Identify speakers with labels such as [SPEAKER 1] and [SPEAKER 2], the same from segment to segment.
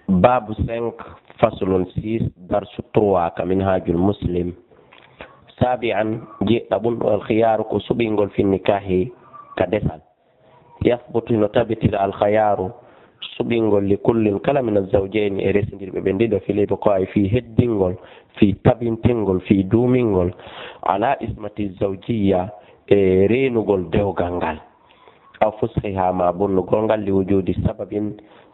[SPEAKER 1] باب 5 فصل 6 درس 3 كمنهاج المسلم. سابعا جئت بن الخيار كسبينغول في النكاح كدسل يثبت نتبت الخيار سبينغول لكل كلا من الزوجين إرسندير ببنديدو في لبقاء في هدينغول في تابينتينغول في دومينغول على اسمة الزوجية رينغول دوغانغال أو فسخها ما بنغونغال لوجود سبب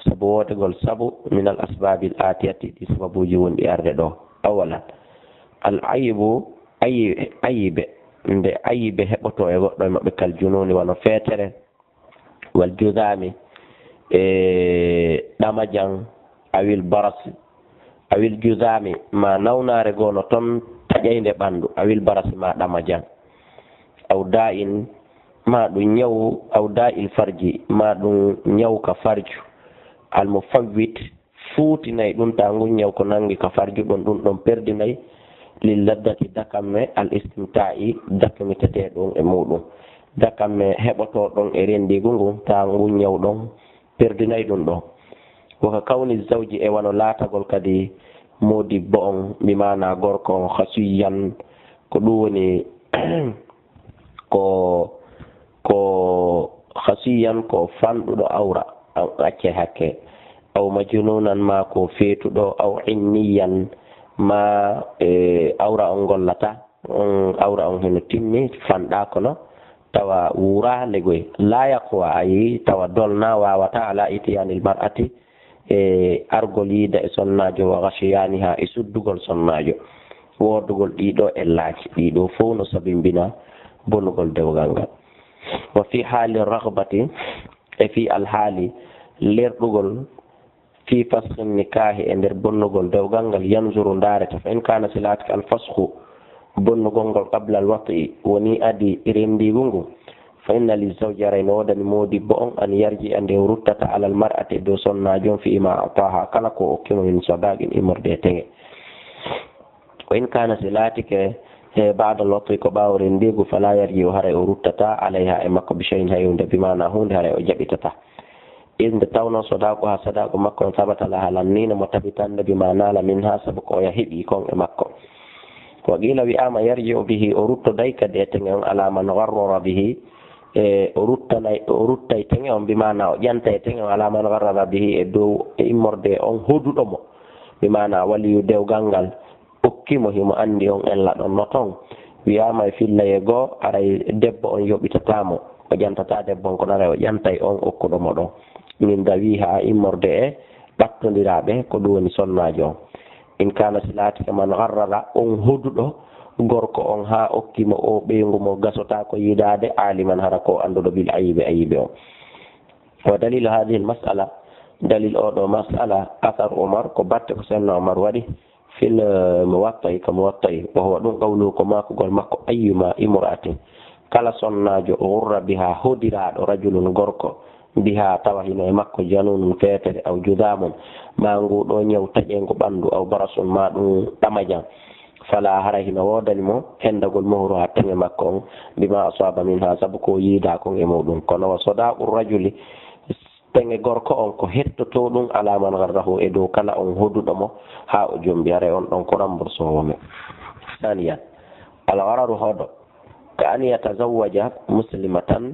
[SPEAKER 1] سبوتغول سبو من الأسباب الآتية سبب وجود إردو. أولا العيب عيب هبطو يغطو مبكى الجنون ونفاتر والجذام دمجان أو البرس أو الجذام ما نونا رغونو تم تجين باندو أو البرس ما دمجان أو دائن ما دو نيو أو داء الفرج ما دو نيو كفرج المفوت فوتي ناي دون تانغو نيو كنانغي كفرج دون بردي ناي للذة دكام الاستمتاعي دكام تتدون امودو دكام هبطو دون اريندي غونغو تانغو نيو دون بردي ناي دون دون وكون الزوج ايوانو لا تقول كدي مودي بون بمعنى غوركو خسيان كدوني ko khasiyan ko fandudo awra acce hakke aw majnunan ma ko fetudo aw inniyan ma awra on gollata awra on hono timmi fanda kono tawa wura legoy la yaqwa ay tawa dolna wawata ala itiyanil mar'ati argolida e sonnajo wa ghashiyaniha e suddugol sonnajo wodugol dido e laaci dido fo no sabimbina bonugol dewgal. وفي حال الرغبة في الحال ليرغول في فسخ النكاح عند بنغول دوغانغال ينظر دارته فإن كان سلاتك الفسخ بنغول قبل الوطء وني أدي إرندي غونغو فإن للزوج رينودا مودي بون أن يرجع أن يورتت على المرأة دو صناجون فيما أعطاها كلكو أكينو من صداق إمر ديتين. وإن كان سلاتك بعد الوطي كباور انديغو فلا يرجي هري أورتتا عليها إمكو بشيء هيون بمعنى هون هري أجابتتا إذن تاونا صداقها صداق مكو ثبت لها لنين متبتان بمعنى لمنها سبقو يهب يكون إمكو وقيل بأما يرجع به أورت دايك ديتن على من غرر به أورت يتن بمعنى ينت يتن على من غرر به دو إمر دي أن هدو دمو بمعنى ولي ديو غانغال okkimo himo andi on ella ɗon no ton wiyama e fillaye goo aray debbo on yoɓitatamo o ƴantata debbo on ko nara o ƴantay on okkuɗomo ɗon min dawi ha immorde e ɓattodiraɓe ko ɗum woni sonnajo on in kana silatike man garrara on hoduɗo gorko on ha okkimo o ɓeygu mo gasota ko yidade aliman hara ko anduɗo bil ayibe on wa dalil hadihi l masala dalil oɗo masala athar umar ko batte ko senno umar waɗi في الموطئ كموطئ وهو دون قوله كما قال مكو أيما امرأة كلا صناجو غر بها هدرا رجل غركو بها توهين مكو جنون فاتر أو جذام ما نقول نيو تجنكو باندو أو برس ما دون تمجان فلا هرهن ودلمو هندقل مهر هاتن مكو بما أصاب منها سبكو يداكو يمودون كنا وصداق الرجل tenge gorko on ko hettoto ɗum ala man garrahu e dow kala on hoduɗo mo ha o jombiyare on ɗon ko ramborsowo mo. ثانيا الغرر hoɗo ka an yatazawaja muslimatan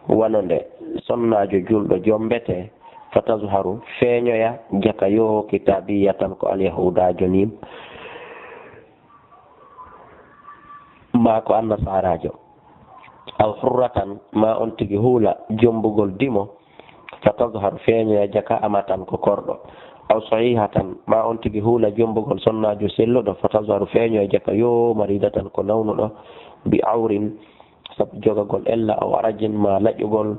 [SPEAKER 1] wonode sonnajo julɗo jombete fatazharu feeñoya jaka yo kitabiyatan ko alyahudajo nim ma ko annasarajo aw hurratan ma on tigi huula jombugol dimo fatazhar feeñoya jaka amatan ko korɗo aw sahihatan ma on tigi huula jombugol sonnajo selluɗo fatazhar feeñoya jaka yo maridatan ko nawnuɗo bi awrin sabu jogagol ella aw arajin ma laƴƴugol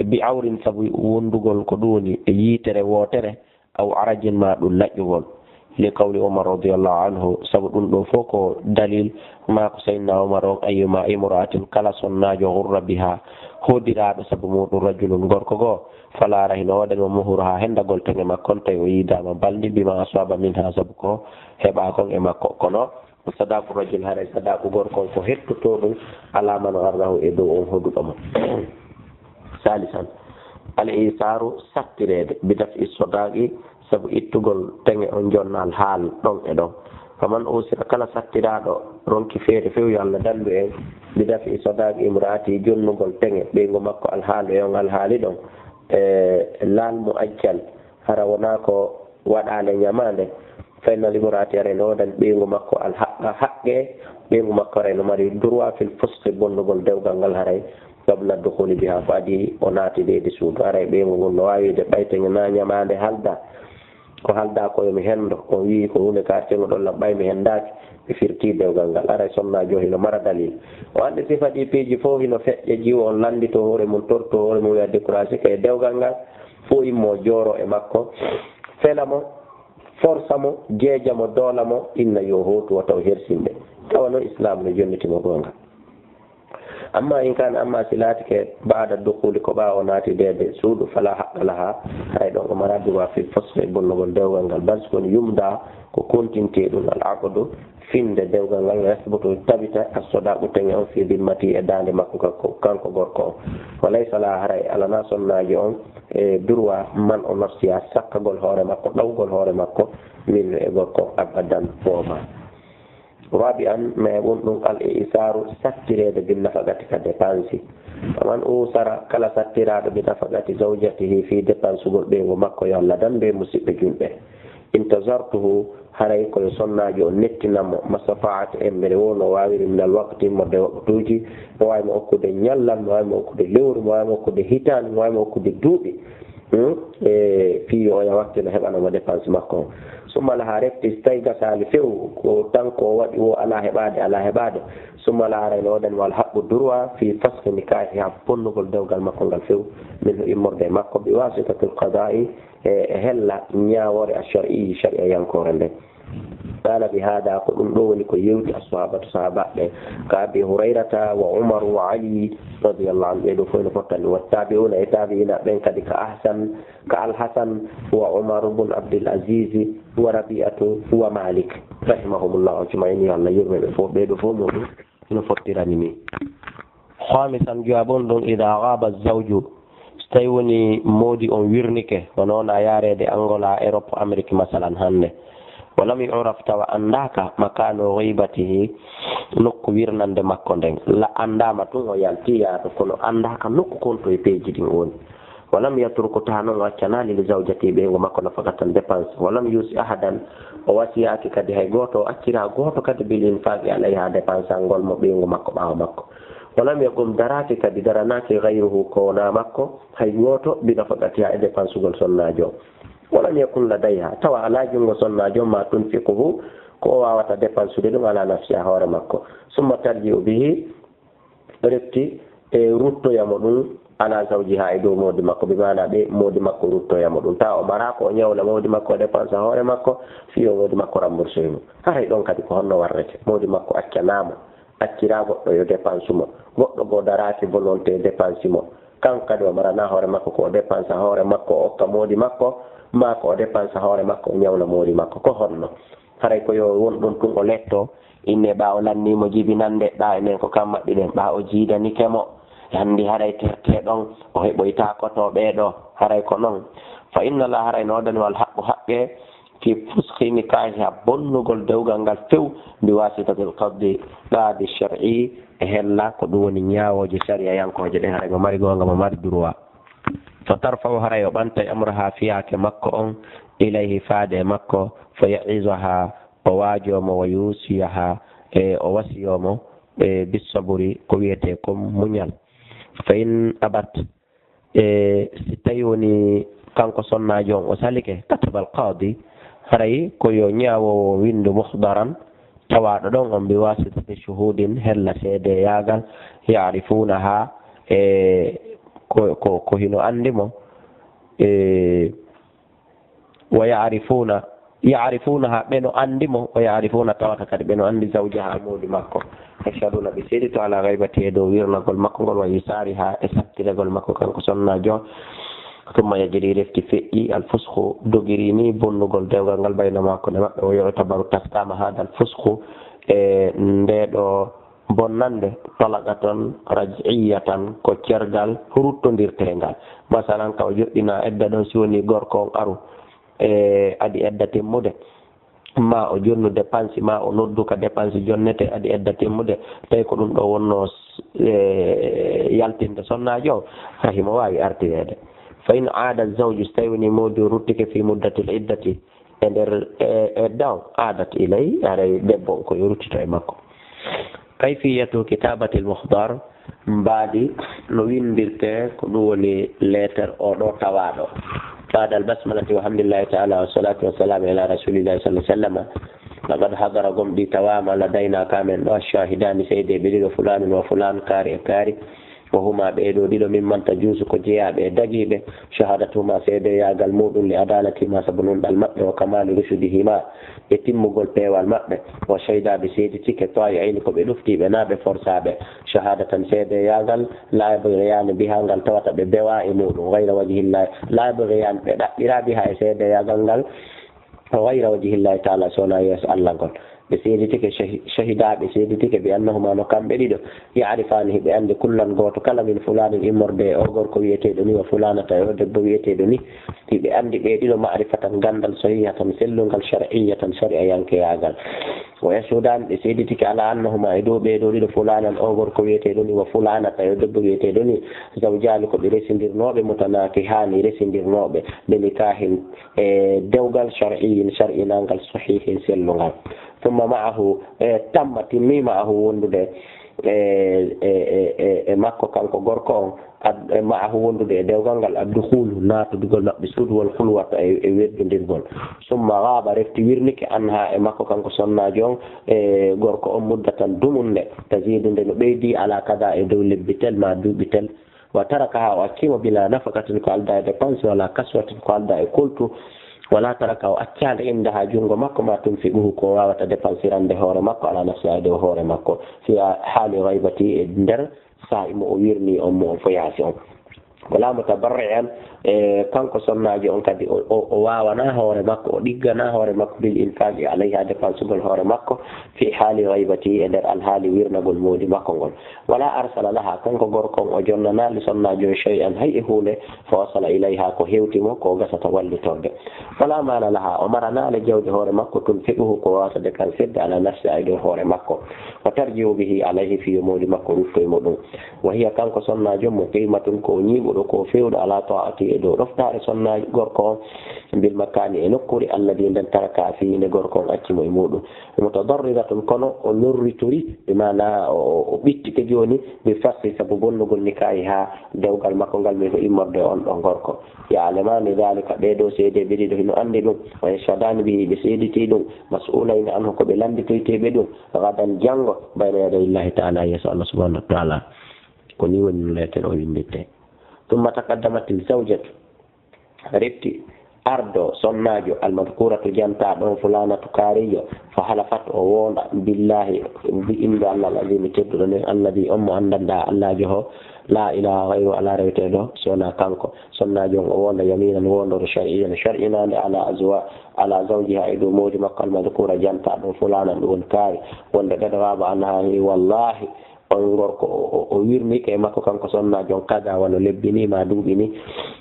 [SPEAKER 1] bi awrin sabu wondugol ko ɗuni e yitere wotere aw arajin ma ɗum laƴƴugol li qawli umar radiallahu anhu sabu ɗum ɗo fof ko dalil ma ko sayyidina umar on ayyuma imra'atin kala sonnajo gurra biha hodiraɗo sabu muɗum rajulun gorko goo fala rahino waɗanmo muhuru ha hendagol tenge makko on tawi o yidama balɗi bima asaba min ha sabu ko heɓa kon e makko kono sadaku rajul haray sadaku gorko on ko hettoto ɗum ala man garrahu e dow on hoduɗomo. salisan al isaru sattirede bidafi sodaqi sabu ittugol tenge on jonnal haal ɗon e ɗon faman usira kala sattiraɗo ronki feere few yo Allah dandu en mi dafi sodaki imraati jonnugol tenge ɓeygu makko alhaalu e on alhaali ɗon laal mo ajjal hara wona ko waɗale ñamande faynal imraati are no wodan ɓeygu makko alhaqa haqqe ɓeygu makko are no mari droit fil fusqi bonnugol dewgal ngal haray qabla dukhuli biha ko adi o naati leydi suudu aray ɓeygu ngol no wawide ɓaytege na ñamande halda ko halda ko yomi hendo o wi ko hunde kartengo ɗon ɓay mi hendaki ɓe firti dewgal ngal aray sonnajo hino mara dalil o andi sifa ɗi piiji fof hino feƴƴe jiwo on landito hoore mum torto hoore mum wiya découragé kay dewgal ngal fo immo jooro e makko fela mo force mo jeeja mo doola mo inna yo hootu o taw hersimɓe tawa noon islam no jonnitimo gonga amma in kana amma silatike baada dukhuli ko ɓaawo naati dede suudu fala haqqa laha hay ɗon o mara droit fi fosfe bonnugol dewgal ngal bal so koni yumda ko continte ɗum al aqdu finde dewgal ngal yasbutu tabita as-sadaqu tenge on fi dimmati e dande makko kanko gorko o walaysa la haray alana sonnaji on e droit man o nafsiya sakkagol hoore makko ɗawgol hoore makko min e gorko abadan fooma rabi'an ma ɗum al isaru sattirede bil nafaqati ka dépense faman usara kala sattiraɗo bi nafaqati zawjatihi fi dépense gol ɓeygu makko yo Allah dan be musidɓe julɓe intazartuhu haray koye sonnaji o nettinamo masafaat e mbere wono wawiri min al waqti modde waqtuji mo wawimo hokkude ñallal mo wawimo hokkude lewru mo wawimo hokkude hitande mo wawimo hokkude duuɓi e fiyo oya waktino heɓanamo dépense makko o summa laha refti so tawi gasali few ko tan ko waɗi o ala heɓade summa laha rayno oɗen wal haɓɓu droit fi fasque nikahi ha bonnugol dewgal makko ngal few min no immorde makko ɓe wasitatul qada'i e hella ñawore a shar'i sharia yankore nde قال بهذا قل دوني كو يوتي الصحابه صحابه كابي هريره وعمر وعلي رضي الله عنهم يدو فين فتن والتابعون يتابعون بين كدك احسن كالحسن وعمر بن عبد العزيز وربيعه ومالك رحمهم الله اجمعين الله يرمي فوق بيدو فوق مودو نفتراني مي خامسا جوابون دون اذا غاب الزوج stayoni modi on wirnike wonon a yarede angola europe amerique masalan hande ولم يعرف توا أنداك مكان غيبته نكو ويرنان مكو ندن لا أنداما تونغو يالتي ياركونو أنداك نكو كنتو يبيجي دين ون ولم يترك تهانو واتنالي لزوجتي بيغو مكو نفقة ديبانس ولم يوسي أحدا وواسياتي كدي هاي غوتو أكيرا غوتو كدي بالإنفاق عليها ديبانس أنغول بيغو مكو باو مكو ولم يقوم دراتي كدي دراناكي غيره كونا مكو هاي غوتو بنفقتها ديبانس غول سناجو ولم يكن لديها توا على جنgo sonnajo ma tunfiquhu ko wawata dépense de dum ala nafsiha hoore makko summa tarji'u bihi refti e rutto yamo dum ala zawjiha e dow modi makko bi mana be modi makko rutto yamo dum ta o mara ko nyawla modi makko dépense hoore makko fiyo modi makko rembourse mo hay don kadi ko honno warrete modi makko accanamo accira goddo yo dépense mo goddo go darati volonté dépense mo kan kadi o marana hoore makko ko dépense hoore makko o ka modi makko ma ko dépense hoore makko ñawna moori makko ko honno haray ko yo won ɗon tun o letto inne ɓaawo lannimo jibinande ɗa enen ko kam maɓɓi ɗen ɓaawo jiidani kemo handi haray terte ɗon o heɓoyta koto ɓeeɗo haray ko noon fa inna la haray no waɗani wal haqqu haqqe fi fuski nikahi ha bonnugol dewgal ngal few mbi wasitatel qabdi ɗaadi shar'i e hella ko ɗum woni ñaawoje sharia yankoje ɗen haray mo mari gonga mo mari droit فترفع هراي وبنت أمرها فيها كمكة إليه فاد مكة فيعيزها وواجهم ويوسيها ووسيهم بالصبر قويتكم منيل فإن أبت ستيوني كانك صنع جون وسالك كتب القاضي هراي كيو نياو ويند مخضرا توعدون بواسطة شهود هل سيدي ياغل يعرفونها ko hino andimo wa ya'rifunaha beno andimo wa ya'rifuna tawata kadi beno andi zawjaha modi makko hashaduna bi sirri ala ghaibati do wirnagol makko gol wa yusariha e sattiragol makko kanko sonnajo ثم يجري رفتي في الفسخ دوغيريني بونغول دewgal ngal bayna makko ne mabbe o yo tabaru tastama hada الفسخ ndedo bonnande talaqatan raj'iyatan ko cergal ruttondirtengal masalan ka o joddina edda don siwoni gorko on aru adi edda timmude ma o jonnu dépense ma o noddu ka dépense jonnete adi edda timmude tawi ko ɗum ɗo wonno yaltinde sonnajo o himo wawi artirede fa in aada zawju so tawi woni modi ruttike fi muddati l iddati e nder edda o aadat ilay aray debbo on koye ruttito e makko kayfiyatu kitabati l muhdar mbaadi no windirte ko ɗum woni lettre o ɗo tawaɗo بعد البسملة والحمد لله تعالى والصلاة والسلام على رسول الله صلى الله عليه وسلم لقد حضر قم تواما لدينا كامل الشاهدان سيدي بدل فلان وفلان كاري وهما بيدو ديلو ممن تجوز كجيا بدجيب شهادتهما سيدي يا قلمود لعدالة ما سبنون المأء وكمال رشدهما يتم قول بيوى المأء وشيدا بسيدي تيك طائعينكم بلفتي بناب فرساب شهادة سيدي يا قل لا يبغيان بها قل توت ببواء مود غير وجه الله لا يبغيان بها سيدي يا قل غير وجه الله تعالى سونا يسأل لكم بسيدتك شهدا بسيدتك بأنهما نقام بريدو يعرفانه بأن كلا قوت كلا من فلان إمر بي أوغر كويتيدني وفلانة يودب بويتيدني بأن بيدلو معرفة غندل صحيحة سلنغل شرعية شرعيا كياغل ويشهدان بسيدتك على أنهما يدو بيدو فلانا أوغر كويتيدني وفلانة يودب بويتيدني زوجالك برسن درنوب متناكهان رسن درنوب بنكاه دوغل شرعي شرعي صحيح سلنغل ثم معه تم معه وندد مكو كانكو غوركو معه وندد دewgal الدخول نات دغول بسود والخلوة ويردنديرgol ثم غاب رفت wirnike anha مكو كانكو sonna jon غوركو muddatan dumunde tazidunde no beydi ala kada e dow lebbitel ma dubitel وتركها وأكيم بلا نفقة كالدا ديبانس ولا كسوة كالدا كولتو ولا تركه أكاد عندها جنgo makko ما تنفقه كو wawata dépensirande hoore makko ala nafsi ay dow hoore makko fi hali ghaibati nder sa'i mo wirni on mo foyasi on wala mutabarri'an kanko sonnaji on kadi o wawana hoore makko o diggana hoore makko bil infaqi alayha dépensugol hoore makko fi hali ghaibati nder al hali wirnagol modi makko ngol wala arsala laha kanko gorko o jonnana li sonnaji shay'an hay hunde fa wasala ilayha ko hewtimo ko gasata wallitorde wala mala laha o marana le jawdi hoore makko tun fi'uhu ko wasa de kan sedda ala nafsi ay do hoore makko wa tarji'u bihi alayhi fi modi makko rutto modum wa hiya kanko sonnajo mo qimatun ko nyibudo ko fewdo ala ta'ati e do roftare sonnaji gorko bil makani e nokkuri alladhi den taraka fi ne gorko accimo e mudum mutadarriratun kono o lorrituri be mana o bittike joni be fasti sabu bonnugol nikahi ha dewgal makko ngal mi ko immorde on don gorko ya alamani dalika be do seede be do no andi dum wa shadani bi be seediti dum mas'ulaina anhu ko be landitoyte be dum gadan jango bayna yaday Allah ta'ala yasa Allah subhanahu wa ta'ala ko ni woni leten o windete ثم تقدمت الزوجة ربتي أردو صناجو المذكورة جانتا دون فلانة كاريو فحلفت وونا بالله بإن الله العظيم تبدلني الذي أندى الله جهو لا إله غيره على ريتيدو سونا كانكو صناجو وونا يمينا وونا شرعيا شرعنا على زوجها إدو موجي مقال المذكورة جانتا دون فلانة دون كاري وند غاب عنها والله on gorko o wirni ke makko kanko sonna jon kada wala lebbini ma dubini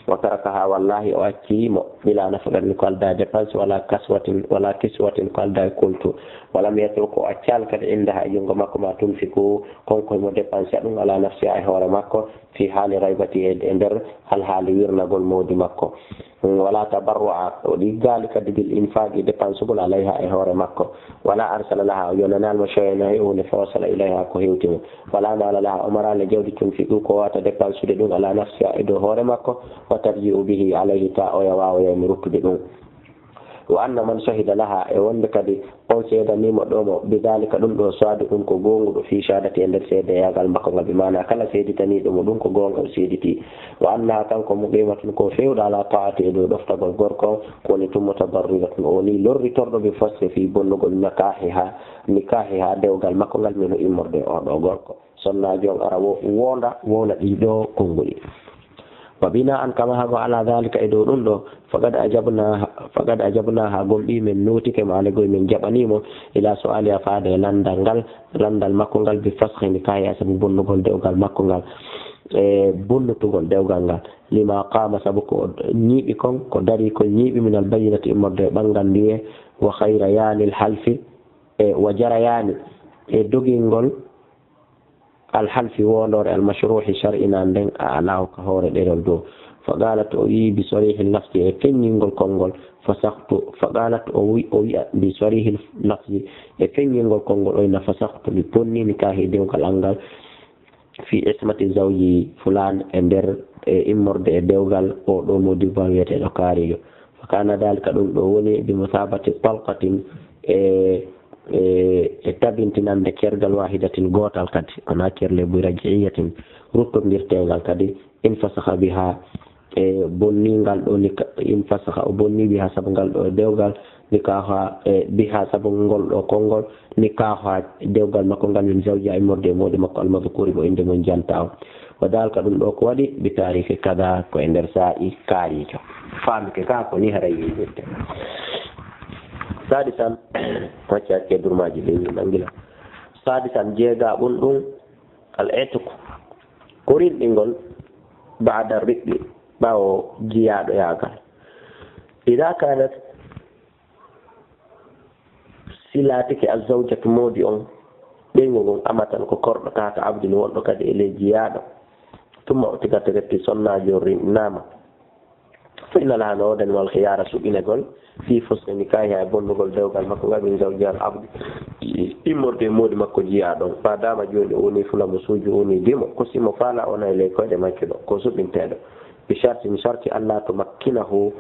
[SPEAKER 1] wa tarakaha wallahi o accimo bila nafadan ko alda dépense wala kiswatin ko alda kultu wala mi yatruko accal kada inda jongo makko ma tunfiku konko mo dépense dum ala nafsi ay hoore makko fi hali ghaibati e nder hal hali wirnagol modi makko wala tabarru'a o di galika bil infaqi dépense gol alayha ay hoore makko wala arsala laha yonanal mashayna e on fawsala ilayha ko hewtimo wala mala laha umara le jawdi tunfiku ko wata dépense de dum ala nafsi ay do hoore makko wa tarji'u bihi alayhi ta o ya wawa ya murukde dum wa anna man shahida laha e wonde kadi on seedani mo do mo bidalika dum do saadu dum ko gongudo fi shadati ender seede yagal makko ngal bimana kala seeditani dum dum ko gongal seediti wa anna kanko mo beematun ko fewda ala taati do doftagol gorko ko ni tummo tabarrugatun o ni lorri tordo be fasse fi bonnugol nikahiha dewgal makko ngal min immorde o do gorko sonna jong ara wonda di do kongoli وبناء كما هو على ذلك إدون له فقد أجبناها قمبي من نوتك ما لقوا من جبنيمو إلى سؤال أفاد لندن مكونغال بفسخ نكاية سبب النقل دوغال مكونغال bunnutugol dewgal ngal lima qama sabu ko ñiiɓi kon ko dari ko ñiiɓi min albayinati immorde ɓangal ndiwe wa khayra yani alhalfi wa jarayani dogingol alhalfi wondore almashruhi shar'ina nden a alaw ka hoore ɗerol dow فقالت أوي بصريح النفس كن ينقل كونغول فقالت أوي بصريح النفس كن ينقل كونغول أين فسخت لبني نكاهي ديوك الأنغال في اسمة زوجي فلان اندر إمرد ديوغال أو دومو ديوغال يتلقاريو فكان ذلك دوني بمثابة طلقة tabintinan de kergal wahidatin gotal kadi ona kerle bu raj'iyatin ruttondirtegal kadi in fasaha biha bonningal ɗo in fasaha o bonni biha sabu ngal ɗo dewgal nikaha biha sabu ngol ɗo konngol nikaha dewgal makko ngal min zawji ay morde modi makko almadhkuri bo inde mon janta o wa dalka ɗum ɗo ko waɗi bi tarihi kada ko e nder sa'i kaarijo famike ka ko ni hara yiɗirte sadisan wacce hakke durmaji ɓe nangila sadisan jeegaɓun ɗum al etuku ko rinɗingol bada riɓɓi ɓawo jiyaɗo yagal ida kanat silatike azawjatu modi on ɓeygu ngon amatan ko korɗo kaka abdin wonɗo kadi e ley jiyaɗo tumma o tigata retti sonnaji o rinɗinama fa ina laha no wodan wal khiyara suɓinegol fi fusne nikahi hay bonnugol dewgal makko ngamin zawjal abdi immorde modi makko jiyaɗon fadama joni o woni fulamo suuji woni dimo ko simo faala ona e ley koyɗe makkiɗo ko suɓinteɗo bi sharti mi sharti allah to makkinahu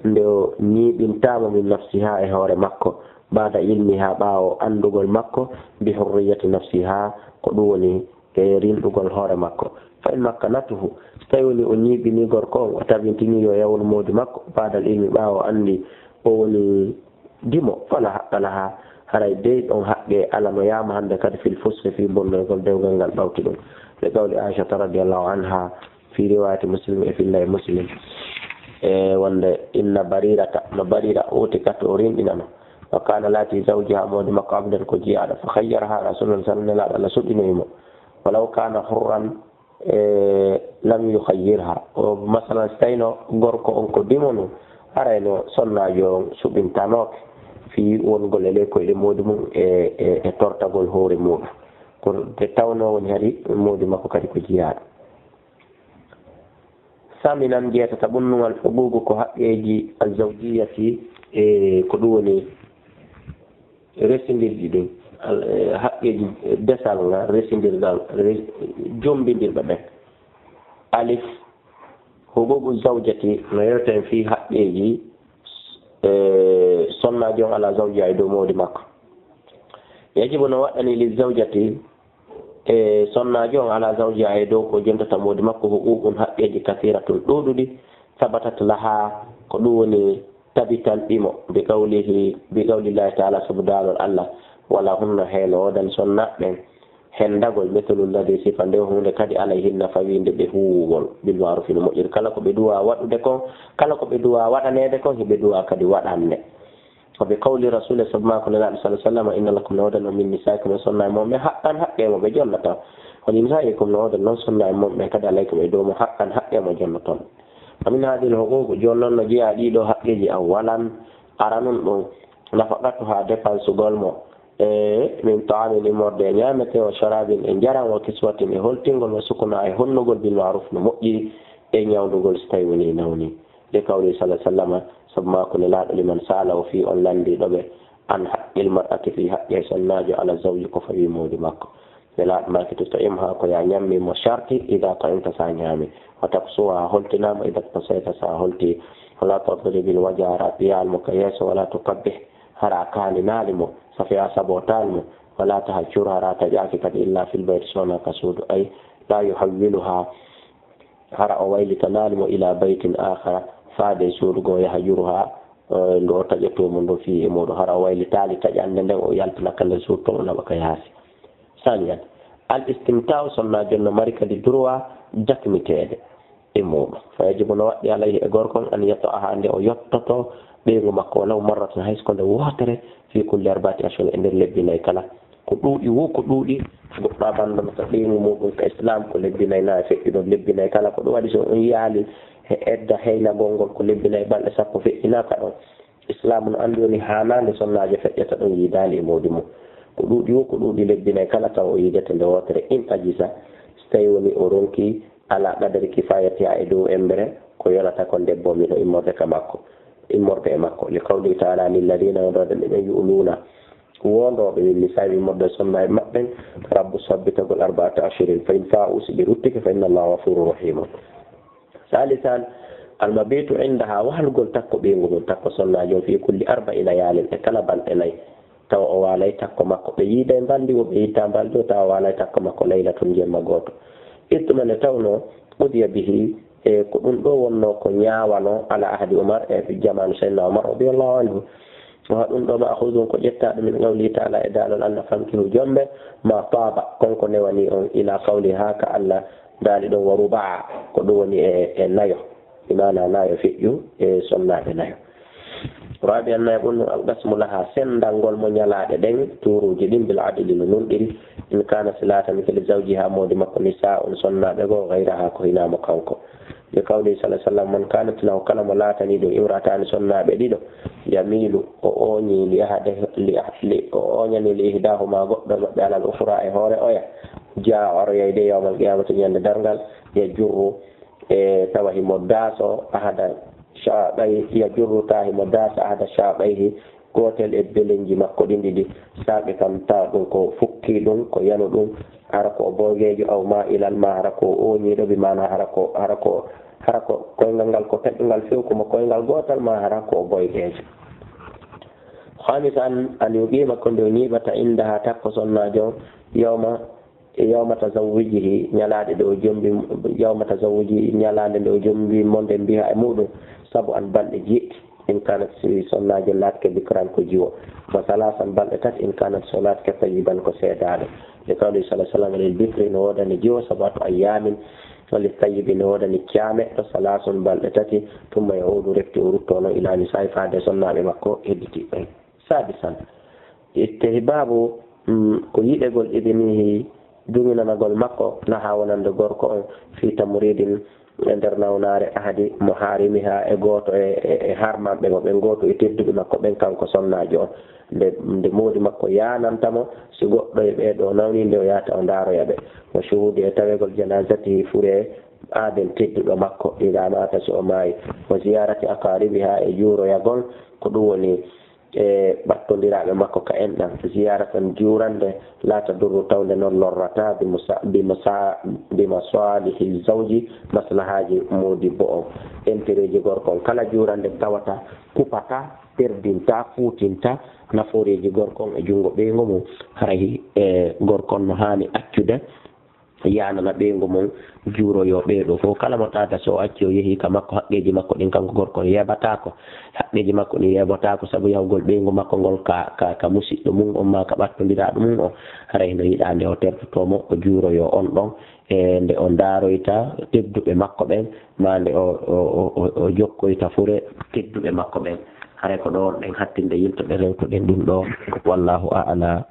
[SPEAKER 1] nde o ñiɓintama min nafsiha e hoore makko bada ilmi ha ɓawo andugol makko bi hurriyati nafsiha ko ɗum woni e rinɗugol hoore makko fa in makkanatuhu so tawi woni o ñiiɓini gorko on o tabintini yo yawol modi makko badal ilmi ɓawo andi o woni dimo fala haqqa laha haray dey ɗon haqqe alano yama hande kadi fil fusre fi bonnoygol dewgal ngal ɓawti ɗum le qawli aishata radiallahu anha fi riwayati muslim e fillahi muslim wonde inna barirata no barira otikata o rinɗinano wa kana lati zawjiha modi makko abdan ko jiyaɗo fa khayyaraha rasulullah sallallahu alaihi wasallam suɗɗinoyimo walaw kana hurran lam yukhayyirha o masalan so tawino gorko on ko dimonu arayno sonnajo on suɓintanoke fi wongol e ley koyɗe modi mum e tortagol hoore muɗum ko te tawno woni hari modi makko kadi ko jiyaɗo saminan jeetata ɓunnugal foɓugo ko haqqeji azawjiyati ko ɗum woni resindirɗi ɗum haqqeji desal nga resindirgal jombidirɓe ɓen alif huququ zawjati no yewten fi haqqeji sonnaji on ala zawji ay dow modi makko yajibu no waɗani li zawjati sonnaji on ala zawji ay dow ko jontata modi makko huququn haqqeji kathiratun ɗuɗuɗi sabatat laha ko ɗum woni tabitan ɗimo bi qawlillahi taala subhanallah allah wala hunna heen wodan sonnaɓɓen hendagol metolul ladi sifa nde hunde kadi alayhinna fawinde ɓe huwugol bil marufi no moƴƴiri kala ko ɓe duwa waɗude kon kala ko ɓe duwa waɗanede kon hiɓe duwa kadi waɗanne ko ɓe qawli rasul sabmako nenaɗo sa sallam inna lakum no wodan o min nisaikum e sonna e momɓe haqqan haqqemo ɓe jonnata woni nisaikum no wodan noon sonna e momɓe kadi alaykum e dow mo haqqan haqqemo jonnoton amin haadil huququ joni noon no jeeya ɗiɗo haqqeji an walan aranum ɗum nafaqatu ha dépense ugol mo min taamin e morde e ñamete o sharabin e jaran o kiswatin e holtingol o sukuna e honnugol bil maruf no moƴƴi e ñawdugol so tawi woni nawni de kawli sa sallama sabu mako ne laaɗo liman sala o fi on landiɗoɓe an haqqil mar'ati fi haqqe sonnajo ala zawji ko fawi mawdi makko ɓe laaɗo maki to im ha ko ya ñammi mo sharti ida taimta sa ñaami wa taksuha holtinama ida tasayta sa holti wala tadribil wajara ɓiyal mo ka yeeso wala tukabbih hara kalinali mo safiya sabotal mo wala tahajjur hara taƴaki kadi illa fil bayt sona ka suudu ay la yuhawwiluha hara o waylitanali mo ila baytin akhara faade suudu go yahjuruha ndo taƴetomo ndo fi e muɗum hara o waylitali taƴande nden o yaltina kala suudu to o naɓa ka yaasi saniyan al istimta'u sonna jonno mari kadi droit jakmitede e muɗum fa yajibu no waɗɗi alayhi e gorkon an yata'aha nde o yottoto ɓeygu makko walaw marratan haysko nde wotere fi kulli arba'ati ashhur e nder lebbi nayyi kala ko ɗuuɗi wo ko ɗuuɗi goɗɗo abandon to ɓeygu muɗum ko islam ko lebbinayi na feƴƴi ɗon lebbinayi kala ko ɗum waɗi so on yaali e edda heynagol ngol ko lebbinayi balɗe sappo feƴƴinaka ɗon islam no anndi woni hanande sonnajo feƴƴata ɗum yiidali e mawdi mum ko ɗuuɗi wo ko ɗuuɗi lebbinayi kala taw o yiidete nde wotere in ajisa so tawi woni o ronki ala qadari kifayati ha e dow embere ko yonata ko debbo mino immorde ka makko immorde e makko li qawli taala lilladina yodode ɓeɓen yu'luna wondoɓe willi sawi immorde sonna e maɓɓen rabbu sabbitagol arba'ata ashurin fa in fa'u si ɓe ruttike fa inna allaha ghafurur rahimun salisan almabitu indaha wahalgol takko ɓeygu mum takko sonnajo fi kulli arba'ina yalin e kala balɗe nayyi taw o walay takko makko ɓe yiida e mbaldi woɓe yitta mbaldi o tawa walay takko makko laylatun jemma goto ittumane tawno udiya bihi e ko ɗum ɗo wonno ko ñaawano ala ahadi Umar e jamanu sayyidina Umar radiyallahu anhu wa ɗum ɗo ma'khudun ko ƴettaɗo min qawli ta'ala e daalol Allah fankihu jomɓe ma taaba konko newani on ila qawli haka Allah daali ɗon wa ruba'a ko ɗum woni e nayo imana nayo feƴƴu e sonnaɓe nayo rabi annayi ɓunnu alqasmu laha sendalngol mo ñalaɗe ɗen turuji ɗin bil adli no nunɗiri in kana silatan kili zawji ha modi makko nisa on sonnaɓe goo gayraha ko hinamo kanko bi qawli sallallahu alaihi wasallam man kanat lahu kala mo laatani ɗum imratani sonnaɓe ɗiɗo yamilu o oñi o oñani li ihdahuma goɗɗo maɓɓe alal ufra e hoore oya jaa oroyayde yawmal qiyamata ñande dargal ya jurru e tawa himo daaso ahada shaɓay ya jurru ta himo daasa ahada shaɓayhi gotel e belenji makko ɗin ɗiɗi saaɓe kam tawa ɗum ko fukki ɗum ko yanu ɗum hara ko bogejo aw ma ilal ma hara ko oñiɗo bi mana hara ko koyngal ngal ko teɗɗungal few komo koyngal gotal ma hara ko boygejo hamisan an yuqima ko nde ñiɓata indaha takko sonnajo yawma tazawujihi ñalaɗe ɗe o jombi yawma tazawuji ñalade nde o jombi monde mbiha e muɗum saabu an balɗe jeeɗi in kanat si sonnajo latke bikran ko jiwo wa salasan balɗe tati in kanat so latke tayiban ko seedaɗo le qawli sallallahu alaihi wasallam lil bikri no wodani jiwo sabatu ayamin wali tayibi no wodani caame to salasun balɗe tati tumma yahudu refti o ruttono ila nisa'i faade sonnaɓe makko hedditiɓe sadisan istihbabu ko yiɗegol idinihi duŋinanagol makko naha wonande gorko on fi tamuridin e nder nawnare ahadi mo harimiha e goto e harmanɓe mo ɓen goto e tedduɓe makko ɓen kanko sonnajo on nde moodi makko yanantamo si goɗɗo e ɓeɗo nawni nde o yata o ndaroyaɓe mo shuhudi e tawegol janazati fure aden tedduɗo makko ila mata so o maayi mo ziyarati aqaribiha e juuroyagol ko ɗum woni e ɓattodiraɓe makko ka en ɗan ziyaratan jurande laata durru tawde noon lorrata bi masalihi zawji maslahaji modi bo on entereji gorkon kala jurande tawata kupata perdinta fuutinta naforeji gorkon e jungo ɓeygo mum haray e gorkon no hani accude yanana ɓeygu mum juuroyo ɓeeɗo fof kala mo tata so acci o yeehi ka makko haqqeji makko ɗin kanko gorko yeɓatako haqqeji makko ɗin yeɓatako saabu yawgol ɓeygu makko ngol ka musidɗo mum on ma ka ɓattodiraɗo mum o haray no yiɗa nde o tertotomo o juuroyo on ɗon e nde o daroyta tedduɓe makko ɓen ma nde o jokkoyta fure tedduɓe makko ɓen haray ko ɗo ɗen hattinde yimtoɓe rewtoɗen ɗum ɗo wallahu a'ala.